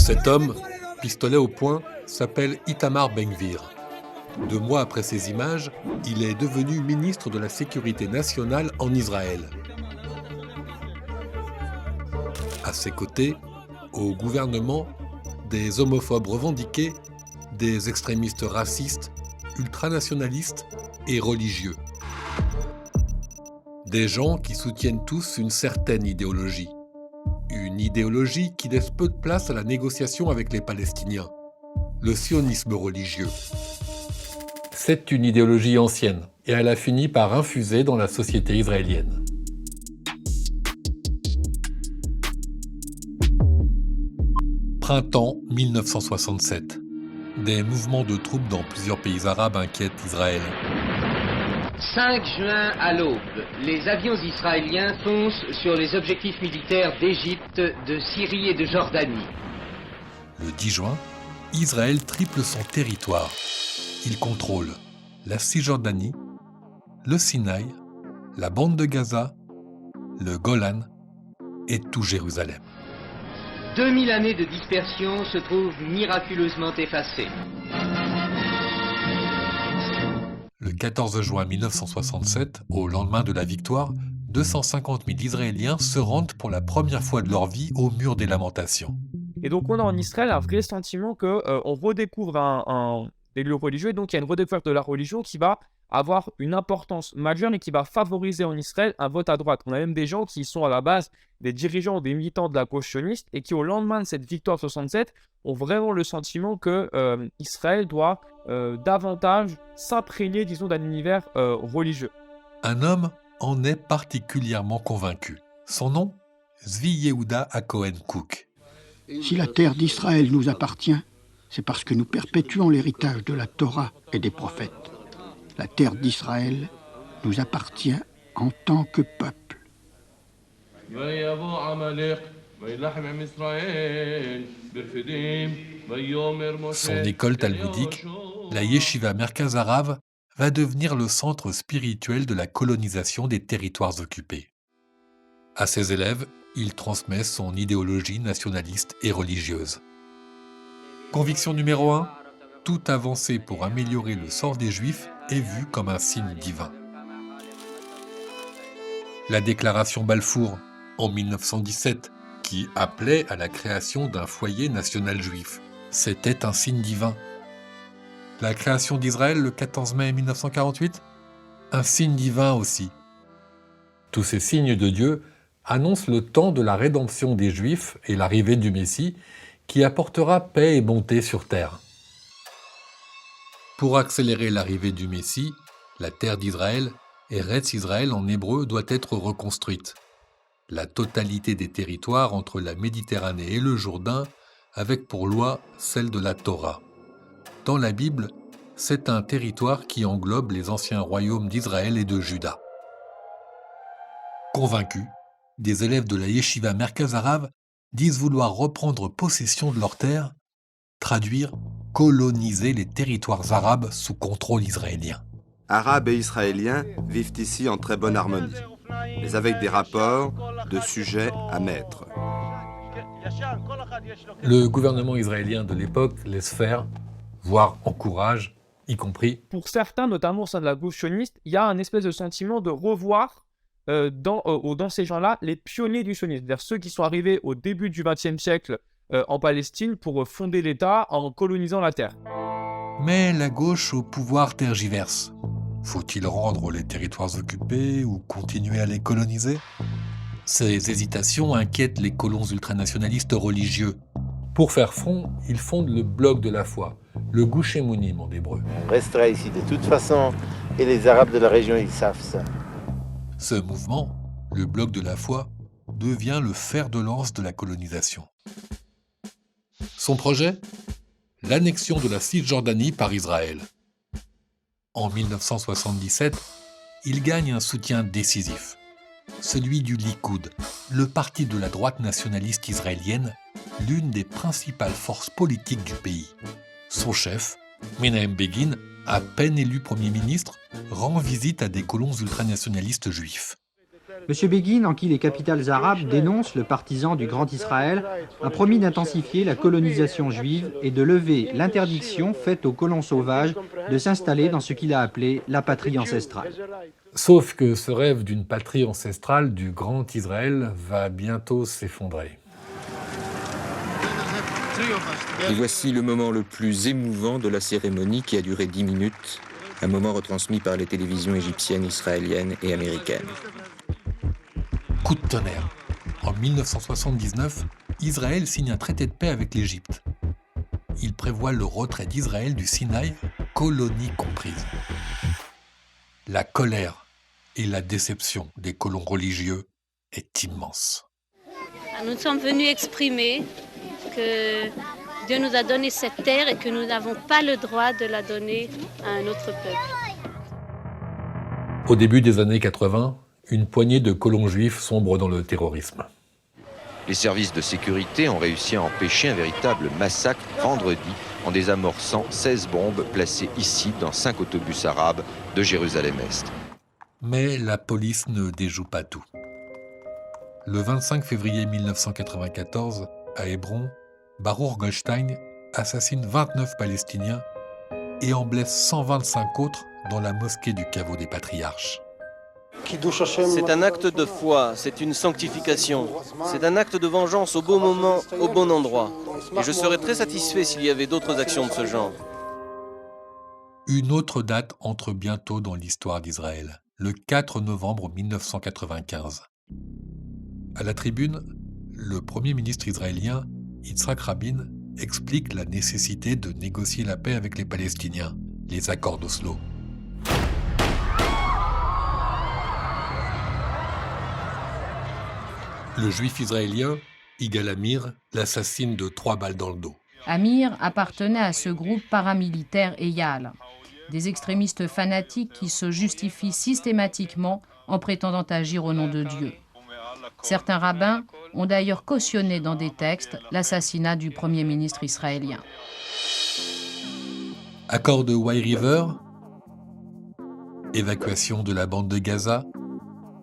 Cet homme, pistolet au poing, s'appelle Itamar Ben-Gvir. 2 mois après ces images, il est devenu ministre de la Sécurité nationale en Israël. À ses côtés, au gouvernement, des homophobes revendiqués, des extrémistes racistes, ultranationalistes et religieux. Des gens qui soutiennent tous une certaine idéologie. Une idéologie qui laisse peu de place à la négociation avec les Palestiniens. Le sionisme religieux. C'est une idéologie ancienne et elle a fini par infuser dans la société israélienne. Printemps 1967. Des mouvements de troupes dans plusieurs pays arabes inquiètent Israël. 5 juin à l'aube, les avions israéliens foncent sur les objectifs militaires d'Égypte, de Syrie et de Jordanie. Le 10 juin, Israël triple son territoire. Il contrôle la Cisjordanie, le Sinaï, la bande de Gaza, le Golan et tout Jérusalem. 2000 années de dispersion se trouvent miraculeusement effacées. Le 14 juin 1967, au lendemain de la victoire, 250 000 Israéliens se rendent pour la première fois de leur vie au mur des lamentations. Et donc on a en Israël un vrai sentiment qu'on redécouvre des lieux religieux, et donc il y a une redécouverte de la religion qui va avoir une importance majeure et qui va favoriser en Israël un vote à droite. On a même des gens qui sont à la base des dirigeants, des militants de la gauche sioniste et qui au lendemain de cette victoire 67 ont vraiment le sentiment que Israël doit davantage s'imprégner, disons, d'un univers religieux. Un homme en est particulièrement convaincu. Son nom, Zvi Yehuda HaKohen Kook. Si la terre d'Israël nous appartient, c'est parce que nous perpétuons l'héritage de la Torah et des prophètes. La terre d'Israël nous appartient en tant que peuple. Son école talmudique, la Yeshiva Merkaz Harav, va devenir le centre spirituel de la colonisation des territoires occupés. À ses élèves, il transmet son idéologie nationaliste et religieuse. Conviction numéro 1, toute avancée pour améliorer le sort des Juifs est vue comme un signe divin. La déclaration Balfour, en 1917, qui appelait à la création d'un foyer national juif, c'était un signe divin. La création d'Israël le 14 mai 1948, un signe divin aussi. Tous ces signes de Dieu annoncent le temps de la rédemption des Juifs et l'arrivée du Messie, qui apportera paix et bonté sur terre. Pour accélérer l'arrivée du Messie, la terre d'Israël, Eretz Israël en hébreu, doit être reconstruite. La totalité des territoires entre la Méditerranée et le Jourdain, avec pour loi celle de la Torah. Dans la Bible, c'est un territoire qui englobe les anciens royaumes d'Israël et de Juda. Convaincus, des élèves de la Yeshiva Merkaz Harav disent vouloir reprendre possession de leurs terres, traduire « coloniser les territoires arabes sous contrôle israélien ». Arabes et Israéliens vivent ici en très bonne harmonie, mais avec des rapports de sujet à maître. Le gouvernement israélien de l'époque laisse faire, voire encourage, y compris. Pour certains, notamment au sein de la gauche sioniste, il y a un espèce de sentiment de revoir dans ces gens-là les pionniers du sionisme, c'est-à-dire ceux qui sont arrivés au début du XXe siècle en Palestine pour fonder l'État en colonisant la terre. Mais la gauche au pouvoir tergiverse. Faut-il rendre les territoires occupés ou continuer à les coloniser ? Ces hésitations inquiètent les colons ultranationalistes religieux. Pour faire front, ils fondent le bloc de la foi, le Gush Emunim en hébreu. On restera ici de toute façon, et les Arabes de la région, ils savent ça. Ce mouvement, le bloc de la foi, devient le fer de lance de la colonisation. Son projet ? L'annexion de la Cisjordanie par Israël. En 1977, il gagne un soutien décisif, celui du Likoud, le parti de la droite nationaliste israélienne, l'une des principales forces politiques du pays. Son chef, Menahem Begin, à peine élu Premier ministre, rend visite à des colons ultranationalistes juifs. M. Begin, en qui les capitales arabes dénoncent le partisan du Grand Israël, a promis d'intensifier la colonisation juive et de lever l'interdiction faite aux colons sauvages de s'installer dans ce qu'il a appelé la patrie ancestrale. Sauf que ce rêve d'une patrie ancestrale du Grand Israël va bientôt s'effondrer. Et voici le moment le plus émouvant de la cérémonie qui a duré 10 minutes, un moment retransmis par les télévisions égyptiennes, israéliennes et américaines. Coup de tonnerre. En 1979, Israël signe un traité de paix avec l'Égypte. Il prévoit le retrait d'Israël du Sinaï, colonie comprise. La colère et la déception des colons religieux est immense. Nous sommes venus exprimer que Dieu nous a donné cette terre et que nous n'avons pas le droit de la donner à un autre peuple. Au début des années 80, une poignée de colons juifs sombre dans le terrorisme. Les services de sécurité ont réussi à empêcher un véritable massacre vendredi en désamorçant 16 bombes placées ici dans 5 autobus arabes de Jérusalem-Est. Mais la police ne déjoue pas tout. Le 25 février 1994, à Hébron, Baruch Goldstein assassine 29 Palestiniens et en blesse 125 autres dans la mosquée du caveau des patriarches. C'est un acte de foi, c'est une sanctification, c'est un acte de vengeance au bon moment, au bon endroit. Et je serais très satisfait s'il y avait d'autres actions de ce genre. Une autre date entre bientôt dans l'histoire d'Israël, le 4 novembre 1995. À la tribune, le Premier ministre israélien, Yitzhak Rabin, explique la nécessité de négocier la paix avec les Palestiniens, les accords d'Oslo. Le juif israélien, Yigal Amir, l'assassine de 3 balles dans le dos. Amir appartenait à ce groupe paramilitaire Eyal, des extrémistes fanatiques qui se justifient systématiquement en prétendant agir au nom de Dieu. Certains rabbins ont d'ailleurs cautionné dans des textes l'assassinat du Premier ministre israélien. Accord de White River, évacuation de la bande de Gaza,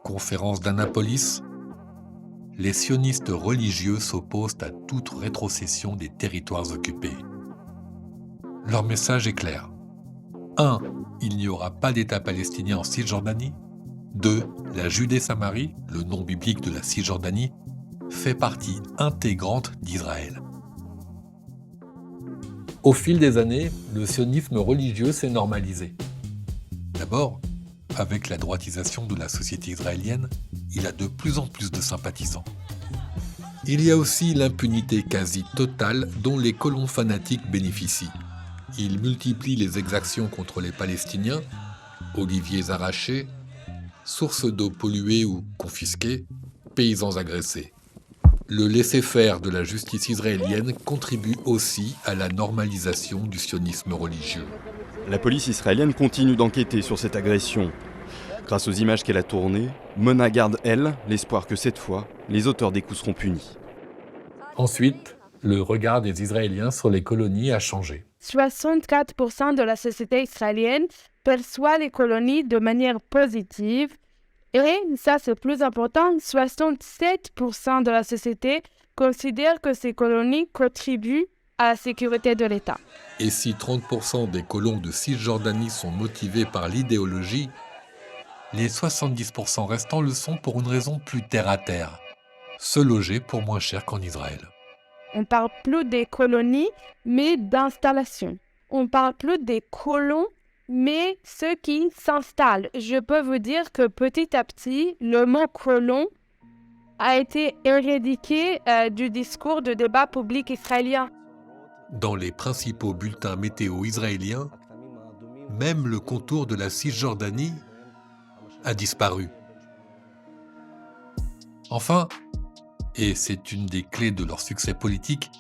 conférence d'Annapolis. Les sionistes religieux s'opposent à toute rétrocession des territoires occupés. Leur message est clair. 1. Il n'y aura pas d'État palestinien en Cisjordanie. 2. La Judée-Samarie, le nom biblique de la Cisjordanie, fait partie intégrante d'Israël. Au fil des années, le sionisme religieux s'est normalisé. D'abord, avec la droitisation de la société israélienne, il a de plus en plus de sympathisants. Il y a aussi l'impunité quasi totale dont les colons fanatiques bénéficient. Ils multiplient les exactions contre les Palestiniens, oliviers arrachés, sources d'eau polluées ou confisquées, paysans agressés. Le laisser-faire de la justice israélienne contribue aussi à la normalisation du sionisme religieux. La police israélienne continue d'enquêter sur cette agression. Grâce aux images qu'elle a tournées, Mona garde, elle, l'espoir que cette fois, les auteurs des coups seront punis. Ensuite, le regard des Israéliens sur les colonies a changé. 64% de la société israélienne perçoit les colonies de manière positive. Et, ça c'est plus important, 67% de la société considère que ces colonies contribuent à la sécurité de l'État. Et si 30% des colons de Cisjordanie sont motivés par l'idéologie, les 70% restants le sont pour une raison plus terre-à-terre, se loger pour moins cher qu'en Israël. On parle plus des colonies, mais d'installation. On parle plus des colons, mais ceux qui s'installent. Je peux vous dire que petit à petit, le mot colon a été éradiqué du discours de débat public israélien. Dans les principaux bulletins météo israéliens, même le contour de la Cisjordanie a disparu. Enfin, et c'est une des clés de leur succès politique,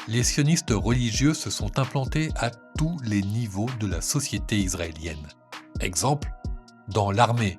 les sionistes religieux se sont implantés à tous les niveaux de la société israélienne. Exemple, dans l'armée,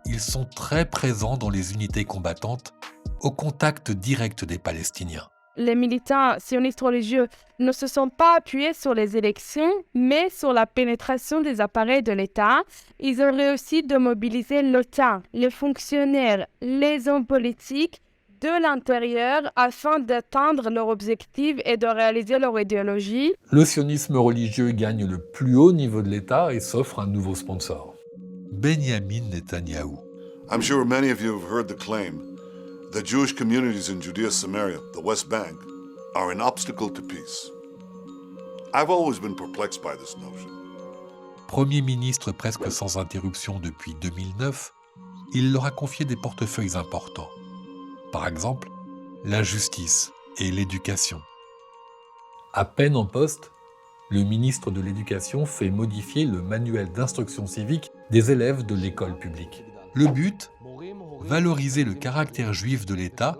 ils sont très présents dans les unités combattantes, au contact direct des Palestiniens. Les militants sionistes religieux ne se sont pas appuyés sur les élections, mais sur la pénétration des appareils de l'État. Ils ont réussi de mobiliser l'OTAN, les fonctionnaires, les hommes politiques de l'intérieur afin d'atteindre leur objectif et de réaliser leur idéologie. Le sionisme religieux gagne le plus haut niveau de l'État et s'offre un nouveau sponsor. Benjamin Netanyahou. I'm sure many of you have heard the claim that Jewish communities in Judea, Samaria, the West Bank, are an obstacle to peace. I've always been perplexed by this notion. Premier ministre presque sans interruption depuis 2009, il leur a confié des portefeuilles importants. Par exemple, la justice et l'éducation. À peine en poste, le ministre de l'Éducation fait modifier le manuel d'instruction civique des élèves de l'école publique. Le but ? Valoriser le caractère juif de l'État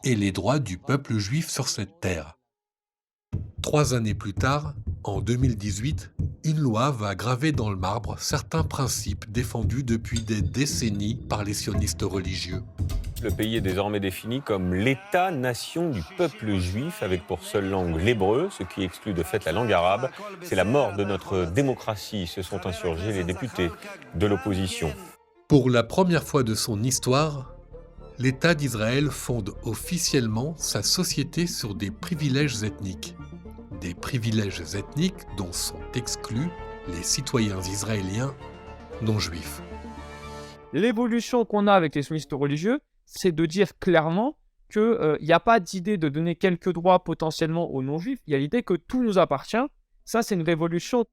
et les droits du peuple juif sur cette terre. 3 années plus tard, en 2018, une loi va graver dans le marbre certains principes défendus depuis des décennies par les sionistes religieux. Le pays est désormais défini comme l'État-nation du peuple juif, avec pour seule langue l'hébreu, ce qui exclut de fait la langue arabe. C'est la mort de notre démocratie, se sont insurgés les députés de l'opposition. Pour la première fois de son histoire, l'État d'Israël fonde officiellement sa société sur des privilèges ethniques. Des privilèges ethniques dont sont exclus les citoyens israéliens non juifs. L'évolution qu'on a avec les sionistes religieux, c'est de dire clairement qu'il n'y a pas d'idée de donner quelques droits potentiellement aux non-juifs, il y a l'idée que tout nous appartient. Ça, c'est une révolution.